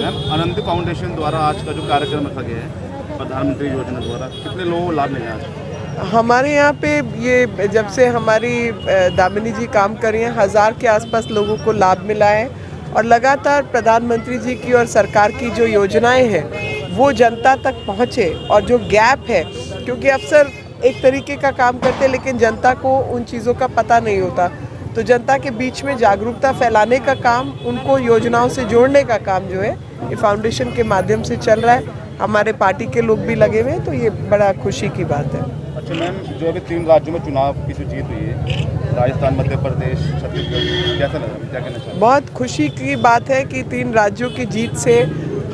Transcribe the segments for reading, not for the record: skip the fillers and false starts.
Anandi foundation द्वारा आज का जो कार्यक्रम रखा गया है प्रधानमंत्री योजना द्वारा, कितने लोगों को लाभ मिला आज? हमारे यहाँ पे ये जब से हमारी दामिनी जी काम कर रही हैं, 1000 के आसपास लोगों को लाभ मिला है। और लगातार प्रधानमंत्री जी की और सरकार की जो योजनाएं हैं वो जनता तक पहुँचे। और जो गैप है, क्योंकि अफसर एक तरीके का काम करते हैं लेकिन जनता को उन चीज़ों का पता नहीं होता, तो जनता के बीच में जागरूकता फैलाने का काम, उनको योजनाओं से जोड़ने का काम जो है ये फाउंडेशन के माध्यम से चल रहा है। हमारे पार्टी के लोग भी लगे हुए हैं, तो ये बड़ा खुशी की बात है। अच्छा मैम, जो अभी 3 राज्यों में चुनाव की जो जीत हुई है, राजस्थान, मध्य प्रदेश, छत्तीसगढ़, कैसा लगा, क्या कहना चाहते हैं? बहुत खुशी की बात है कि 3 राज्यों की जीत से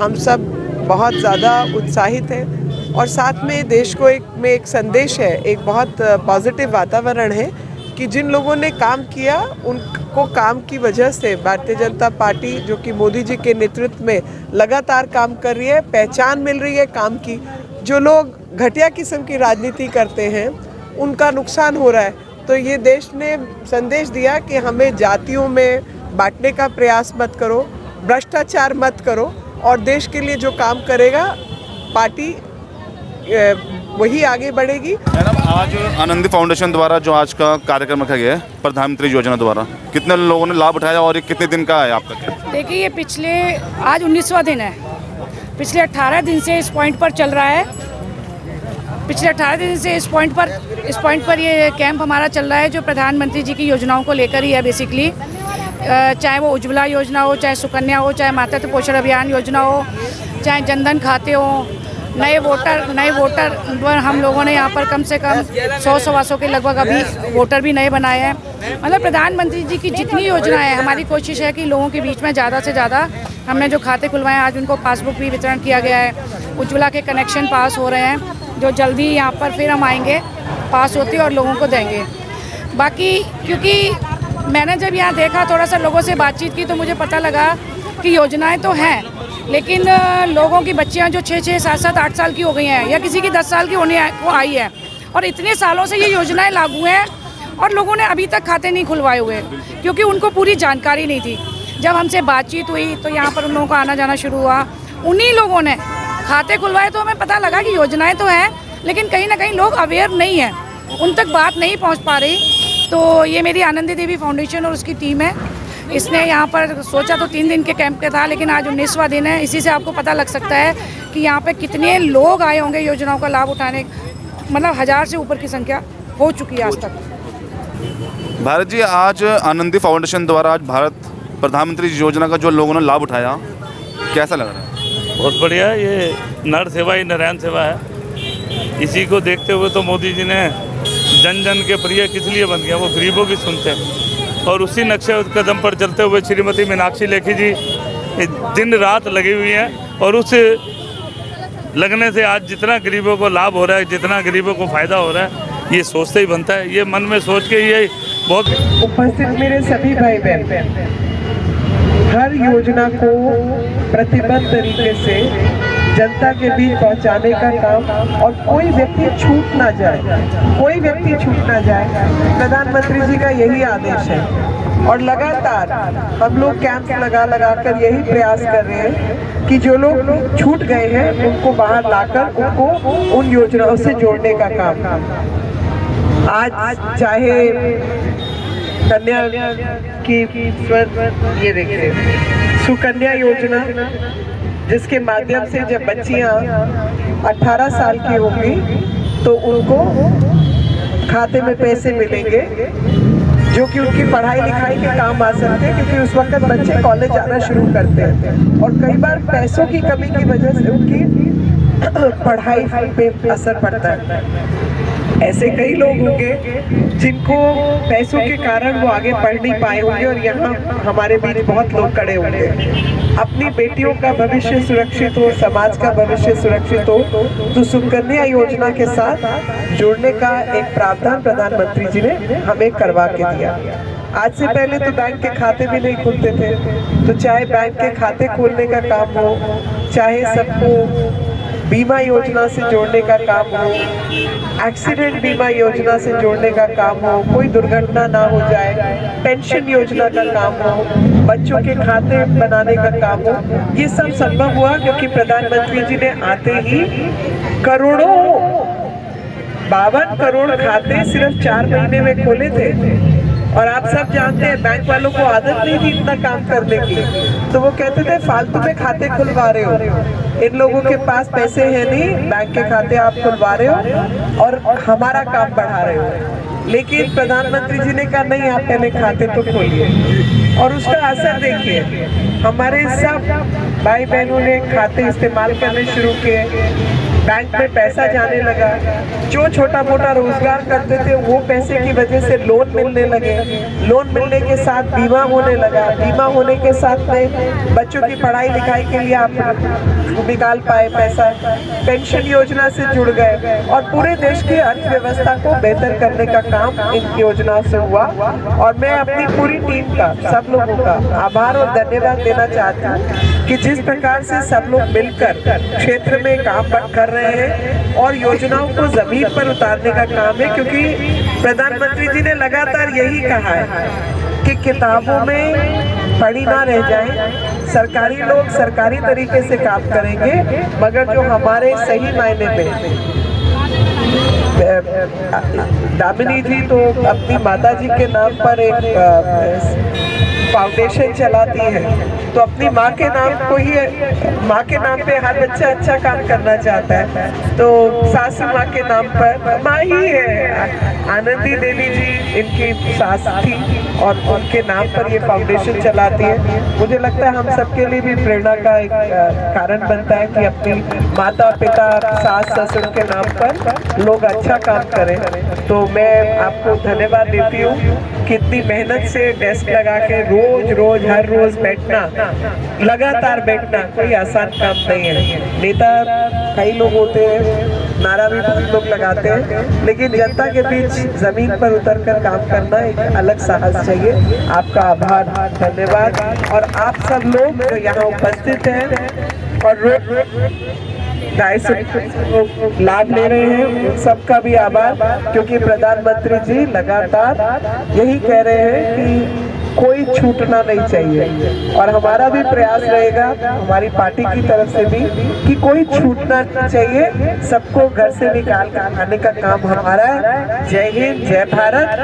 हम सब बहुत ज़्यादा उत्साहित हैं। और साथ में देश को एक संदेश है, एक बहुत पॉजिटिव वातावरण है कि जिन लोगों ने काम किया उनको काम की वजह से भारतीय जनता पार्टी, जो कि मोदी जी के नेतृत्व में लगातार काम कर रही है, पहचान मिल रही है काम की। जो लोग घटिया किस्म की राजनीति करते हैं उनका नुकसान हो रहा है। तो ये देश ने संदेश दिया कि हमें जातियों में बांटने का प्रयास मत करो, भ्रष्टाचार मत करो, और देश के लिए जो काम करेगा पार्टी वही आगे बढ़ेगी। मैडम, आज आनंदी फाउंडेशन द्वारा जो आज का कार्यक्रम रखा गया है प्रधानमंत्री योजना द्वारा, कितने लोगों ने लाभ उठाया और ये कितने दिन का है आपका? देखिए, ये आज 19वां दिन है। पिछले 18 दिन से इस पॉइंट पर चल रहा है। पिछले 18 दिन से इस पॉइंट पर ये कैंप हमारा चल रहा है, जो प्रधानमंत्री जी की योजनाओं को लेकर ही है बेसिकली। चाहे वो उज्ज्वला योजना हो, चाहे सुकन्या हो, चाहे मातृत्व पोषण अभियान योजना हो, चाहे जनधन खाते हो, नए वोटर हम लोगों ने यहाँ पर कम से कम 100-125 के लगभग अभी वोटर भी नए बनाए हैं। मतलब प्रधानमंत्री जी की जितनी योजनाएं हैं, हमारी कोशिश है कि लोगों के बीच में ज़्यादा से ज़्यादा, हमने जो खाते खुलवाए हैं आज उनको पासबुक भी वितरण किया गया है। उज्ज्वला के कनेक्शन पास हो रहे हैं, जो जल्दी यहाँ पर फिर हम आएंगे, पास होते और लोगों को देंगे। बाकी क्योंकि मैंने जब यहाँ देखा, थोड़ा सा लोगों से बातचीत की, तो मुझे पता लगा कि योजनाएँ तो हैं, लेकिन लोगों की बच्चियां जो 6-6, 7-7, 8 साल की हो गई हैं, या किसी की 10 साल की होने को आई है, और इतने सालों से ये योजनाएं लागू हैं और लोगों ने अभी तक खाते नहीं खुलवाए हुए, क्योंकि उनको पूरी जानकारी नहीं थी। जब हमसे बातचीत हुई तो यहाँ पर उन लोगों का आना जाना शुरू हुआ, उन्हीं लोगों ने खाते खुलवाए, तो हमें पता लगा कि योजनाएँ तो हैं, लेकिन कहीं ना कहीं लोग अवेयर नहीं हैं, उन तक बात नहीं पहुँच पा रही। तो ये मेरी आनंदी देवी फाउंडेशन और उसकी टीम है, इसने यहाँ पर सोचा तो 3 दिन के कैंप का था, लेकिन आज 19वां दिन है। इसी से आपको पता लग सकता है कि यहाँ पे कितने लोग आए होंगे योजनाओं का लाभ उठाने। मतलब 1000 से ऊपर की संख्या हो चुकी है आज तक। भारत जी, आज आनंदी फाउंडेशन द्वारा आज भारत प्रधानमंत्री योजना का जो लोगों ने लाभ उठाया, कैसा लग रहा है? बहुत बढ़िया। ये नर सेवा ही नारायण सेवा है। इसी को देखते हुए तो मोदी जी ने जन जन के प्रिय किस लिए बन गया, वो गरीबों की सुनते हैं। और उसी नक्शे कदम पर चलते हुए श्रीमती मीनाक्षी लेखी जी दिन रात लगी हुई हैं, और उस लगने से आज जितना गरीबों को लाभ हो रहा है, जितना गरीबों को फ़ायदा हो रहा है, ये सोचते ही बनता है। ये मन में सोच के ये बहुत उपस्थित मेरे सभी भाई बहन, हर योजना को प्रतिबद्ध तरीके से जनता के बीच पहुंचाने का काम, और कोई व्यक्ति छूट ना जाए, प्रधानमंत्री जी का यही आदेश है। और लगातार हम लोग कैंप लगा कर यही प्रयास कर रहे हैं कि जो लोग छूट गए हैं उनको बाहर लाकर उनको उन योजनाओं से जोड़ने का काम। आज चाहे कन्या की ये देखिए सुकन्या योजना, जिसके माध्यम से जब बच्चियां 18 साल की होंगी तो उनको खाते में पैसे मिलेंगे, जो कि उनकी पढ़ाई लिखाई के काम आ सकते हैं, क्योंकि उस वक्त बच्चे कॉलेज जाना शुरू करते हैं और कई बार पैसों की कमी की वजह से उनकी पढ़ाई पे असर पड़ता है। ऐसे कई लोग होंगे जिनको पैसों के कारण वो आगे पढ़ नहीं पाए होंगे, और यहाँ हमारे बीच बहुत लोग खड़े होंगे। अपनी बेटियों का भविष्य सुरक्षित हो, समाज का भविष्य सुरक्षित हो, तो सुकन्या योजना के साथ जुड़ने का एक प्रावधान प्रधानमंत्री जी ने हमें करवा के दिया। आज से पहले तो बैंक के खाते भी नहीं खुलते थे, तो चाहे बैंक के खाते खोलने का काम हो, चाहे सबको बीमा योजना से जोड़ने का काम हो, एक्सीडेंट बीमा योजना से जोड़ने का काम हो, कोई दुर्घटना ना हो जाए, पेंशन योजना का काम हो, बच्चों के खाते बनाने का काम हो, ये सब संभव हुआ क्योंकि प्रधानमंत्री जी ने आते ही करोड़ों 52 करोड़ खाते सिर्फ 4 महीने में खोले थे। और आप सब जानते हैं बैंक वालों को आदत नहीं थी इतना काम करने की, तो वो कहते थे फालतू में खाते खुलवा रहे हो, इन लोगों के पास पैसे हैं नहीं, बैंक के खाते आप खुलवा रहे हो और हमारा काम बढ़ा रहे हो। लेकिन प्रधानमंत्री जी ने कहा नहीं, आप पहले खाते तो खोलिए, और उसका असर देखिए, हमारे सब भाई बहनों ने खाते इस्तेमाल करने शुरू किए, बैंक में पैसा जाने लगा, जो छोटा मोटा रोजगार करते थे वो पैसे की वजह से लोन मिलने लगे, लोन मिलने के साथ बीमा होने लगा, बीमा होने के साथ में बच्चों की पढ़ाई लिखाई के लिए आप निकाल पाए पैसा, पेंशन योजना से जुड़ गए और पूरे देश की अर्थव्यवस्था को बेहतर करने का काम इन योजना से हुआ। और मैं अपनी पूरी टीम का, सब लोगों का आभार और धन्यवाद देना चाहती हूँ कि जिस प्रकार से सब लोग मिलकर क्षेत्र में काम कर रहे हैं और योजनाओं को जमीन पर उतारने का काम है, क्योंकि प्रधानमंत्री जी ने लगातार यही कहा है कि किताबों में पढ़ी ना रह जाए, सरकारी लोग सरकारी तरीके से काम करेंगे, मगर जो हमारे सही मायने में दामिनी जी तो अपनी माता जी के नाम पर एक फाउंडेशन चलाती है, तो अपनी माँ के नाम को ही, माँ के नाम पे हर बच्चा अच्छा काम करना चाहता है, तो सासू माँ के नाम पर माँ ही है, आनंदी देवी जी इनकी सास थी और उनके नाम पर ये फाउंडेशन चलाती है। मुझे लगता है हम सबके लिए भी प्रेरणा का एक कारण बनता है कि अपनी माता पिता सास ससुर के नाम पर लोग अच्छा काम करें। तो मैं आपको धन्यवाद देती हूँ कि इतनी मेहनत से डेस्क लगा के रोज हर रोज बैठना, लगातार बैठना कोई आसान काम नहीं है। नेता कई लोग होते हैं, नारा भी बहुत लोग लगाते हैं, लेकिन जनता के बीच जमीन पर उतरकर काम करना एक अलग साहस चाहिए। आपका आभार, धन्यवाद। और आप सब लोग जो यहाँ उपस्थित हैं और लाभ ले रहे हैं, उन सबका भी आभार, क्योंकि प्रधानमंत्री जी लगातार यही कह रहे हैं कि कोई छूटना नहीं चाहिए, और हमारा भी प्रयास रहेगा हमारी पार्टी की तरफ से भी कि कोई छूटना नहीं चाहिए, सबको घर से निकाल कर आने का काम हमारा है। जय हिंद, जय भारत।